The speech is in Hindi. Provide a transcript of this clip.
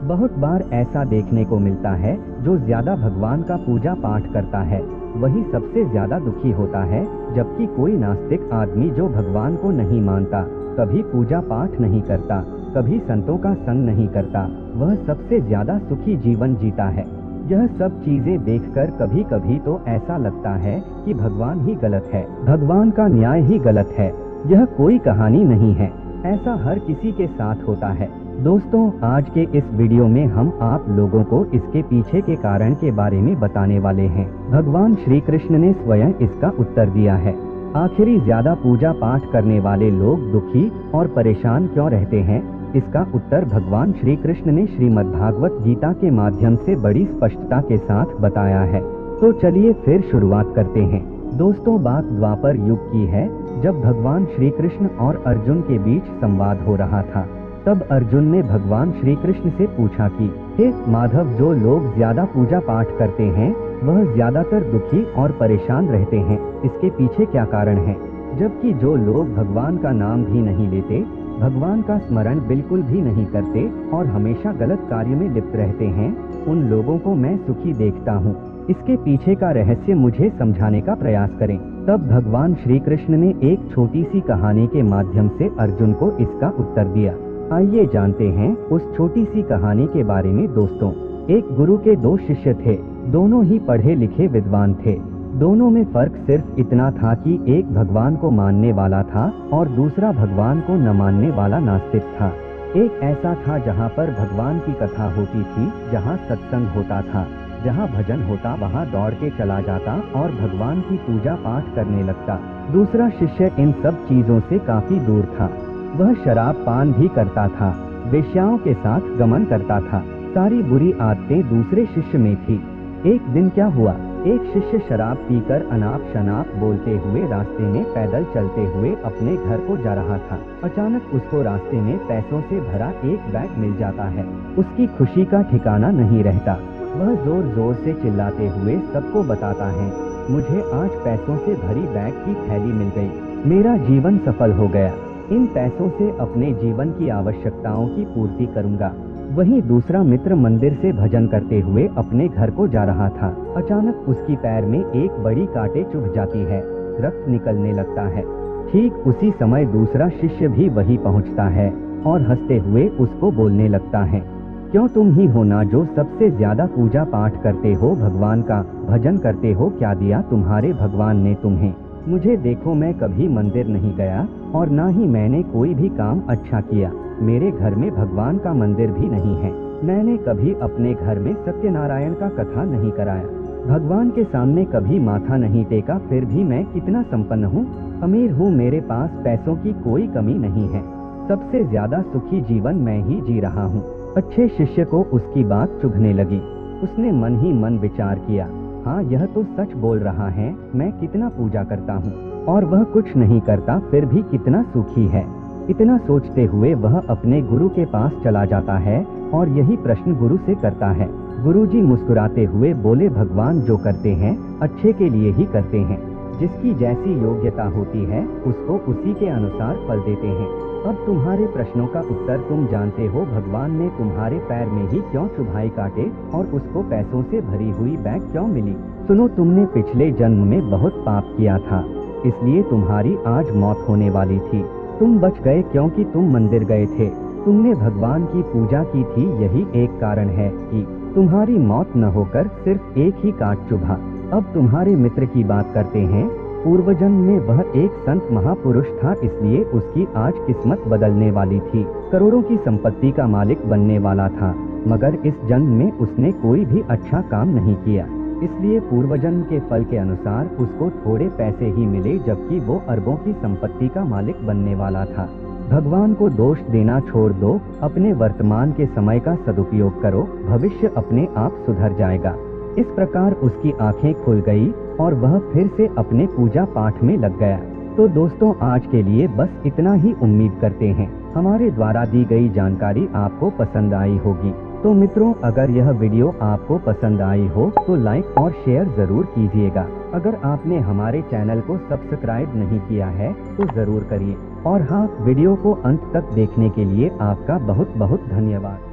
बहुत बार ऐसा देखने को मिलता है, जो ज्यादा भगवान का पूजा पाठ करता है वही सबसे ज्यादा दुखी होता है, जबकि कोई नास्तिक आदमी जो भगवान को नहीं मानता, कभी पूजा पाठ नहीं करता, कभी संतों का संग नहीं करता, वह सबसे ज्यादा सुखी जीवन जीता है। यह सब चीजें देखकर कभी कभी तो ऐसा लगता है कि भगवान ही गलत है, भगवान का न्याय ही गलत है। यह कोई कहानी नहीं है, ऐसा हर किसी के साथ होता है। दोस्तों, आज के इस वीडियो में हम आप लोगों को इसके पीछे के कारण के बारे में बताने वाले हैं। भगवान श्री कृष्ण ने स्वयं इसका उत्तर दिया है। आखिरी ज्यादा पूजा पाठ करने वाले लोग दुखी और परेशान क्यों रहते हैं, इसका उत्तर भगवान श्री कृष्ण ने श्रीमद्भागवत गीता के माध्यम से बड़ी स्पष्टता के साथ बताया है। तो चलिए फिर शुरुआत करते हैं। दोस्तों, बात द्वापर युग की है, जब भगवान श्री कृष्ण और अर्जुन के बीच संवाद हो रहा था। तब अर्जुन ने भगवान श्री कृष्ण से पूछा कि हे माधव, जो लोग ज्यादा पूजा पाठ करते हैं वह ज्यादातर दुखी और परेशान रहते हैं, इसके पीछे क्या कारण है? जबकि जो लोग भगवान का नाम भी नहीं लेते, भगवान का स्मरण बिल्कुल भी नहीं करते और हमेशा गलत कार्य में लिप्त रहते हैं, उन लोगों को मैं सुखी देखता हूँ। इसके पीछे का रहस्य मुझे समझाने का प्रयास करें। तब भगवान श्री कृष्ण ने एक छोटी सी कहानी के माध्यम से अर्जुन को इसका उत्तर दिया। आइए जानते हैं उस छोटी सी कहानी के बारे में। दोस्तों, एक गुरु के दो शिष्य थे, दोनों ही पढ़े लिखे विद्वान थे। दोनों में फर्क सिर्फ इतना था कि एक भगवान को मानने वाला था और दूसरा भगवान को न मानने वाला नास्तिक था। एक ऐसा था जहाँ पर भगवान की कथा होती थी, जहाँ सत्संग होता था, जहाँ भजन होता वहाँ दौड़ के चला जाता और भगवान की पूजा पाठ करने लगता। दूसरा शिष्य इन सब चीजों से काफी दूर था। वह शराब पान भी करता था, वेश्याओं के साथ गमन करता था। सारी बुरी आदतें दूसरे शिष्य में थी। एक दिन क्या हुआ, एक शिष्य शराब पीकर अनाप शनाप बोलते हुए रास्ते में पैदल चलते हुए अपने घर को जा रहा था। अचानक उसको रास्ते में पैसों से भरा एक बैग मिल जाता है। उसकी खुशी का ठिकाना नहीं रहता। वह जोर जोर से चिल्लाते हुए सबको बताता है, मुझे आज पैसों से भरी बैग की थैली मिल गई, मेरा जीवन सफल हो गया, इन पैसों से अपने जीवन की आवश्यकताओं की पूर्ति करूंगा। वहीं दूसरा मित्र मंदिर से भजन करते हुए अपने घर को जा रहा था। अचानक उसकी पैर में एक बड़ी कांटे चुभ जाती है, रक्त निकलने लगता है। ठीक उसी समय दूसरा शिष्य भी वहीं पहुंचता है और हंसते हुए उसको बोलने लगता है, क्यों तुम ही हो ना जो सबसे ज्यादा पूजा पाठ करते हो, भगवान का भजन करते हो, क्या दिया तुम्हारे भगवान ने तुम्हें? मुझे देखो, मैं कभी मंदिर नहीं गया और ना ही मैंने कोई भी काम अच्छा किया। मेरे घर में भगवान का मंदिर भी नहीं है। मैंने कभी अपने घर में सत्यनारायण का कथा नहीं कराया, भगवान के सामने कभी माथा नहीं टेका। फिर भी मैं कितना संपन्न हूँ, अमीर हूँ, मेरे पास पैसों की कोई कमी नहीं है। सबसे ज्यादा सुखी जीवन मैं ही जी रहा हूँ। अच्छे शिष्य को उसकी बात चुभने लगी। उसने मन ही मन विचार किया, हाँ, यह तो सच बोल रहा है, मैं कितना पूजा करता हूँ और वह कुछ नहीं करता, फिर भी कितना सुखी है। इतना सोचते हुए वह अपने गुरु के पास चला जाता है और यही प्रश्न गुरु से करता है। गुरुजी मुस्कुराते हुए बोले, भगवान जो करते हैं अच्छे के लिए ही करते हैं। जिसकी जैसी योग्यता होती है उसको उसी के अनुसार फल देते हैं। अब तुम्हारे प्रश्नों का उत्तर तुम जानते हो। भगवान ने तुम्हारे पैर में ही क्यों चुभाई कांटे और उसको पैसों से भरी हुई बैग क्यों मिली? सुनो, तुमने पिछले जन्म में बहुत पाप किया था, इसलिए तुम्हारी आज मौत होने वाली थी। तुम बच गए क्योंकि तुम मंदिर गए थे, तुमने भगवान की पूजा की थी। यही एक कारण है कि तुम्हारी मौत न होकर सिर्फ एक ही कांट चुभा। अब तुम्हारे मित्र की बात करते हैं। पूर्वजन्म में वह एक संत महापुरुष था, इसलिए उसकी आज किस्मत बदलने वाली थी। करोड़ों की संपत्ति का मालिक बनने वाला था, मगर इस जन्म में उसने कोई भी अच्छा काम नहीं किया, इसलिए पूर्वजन्म के फल के अनुसार उसको थोड़े पैसे ही मिले, जबकि वो अरबों की संपत्ति का मालिक बनने वाला था। भगवान को दोष देना छोड़ दो, अपने वर्तमान के समय का सदुपयोग करो, भविष्य अपने आप सुधर जाएगा। इस प्रकार उसकी आंखें खुल गई और वह फिर से अपने पूजा पाठ में लग गया। तो दोस्तों, आज के लिए बस इतना ही। उम्मीद करते हैं हमारे द्वारा दी गई जानकारी आपको पसंद आई होगी। तो मित्रों, अगर यह वीडियो आपको पसंद आई हो तो लाइक और शेयर जरूर कीजिएगा। अगर आपने हमारे चैनल को सब्सक्राइब नहीं किया है तो जरूर करिए। और हाँ, वीडियो को अंत तक देखने के लिए आपका बहुत बहुत धन्यवाद।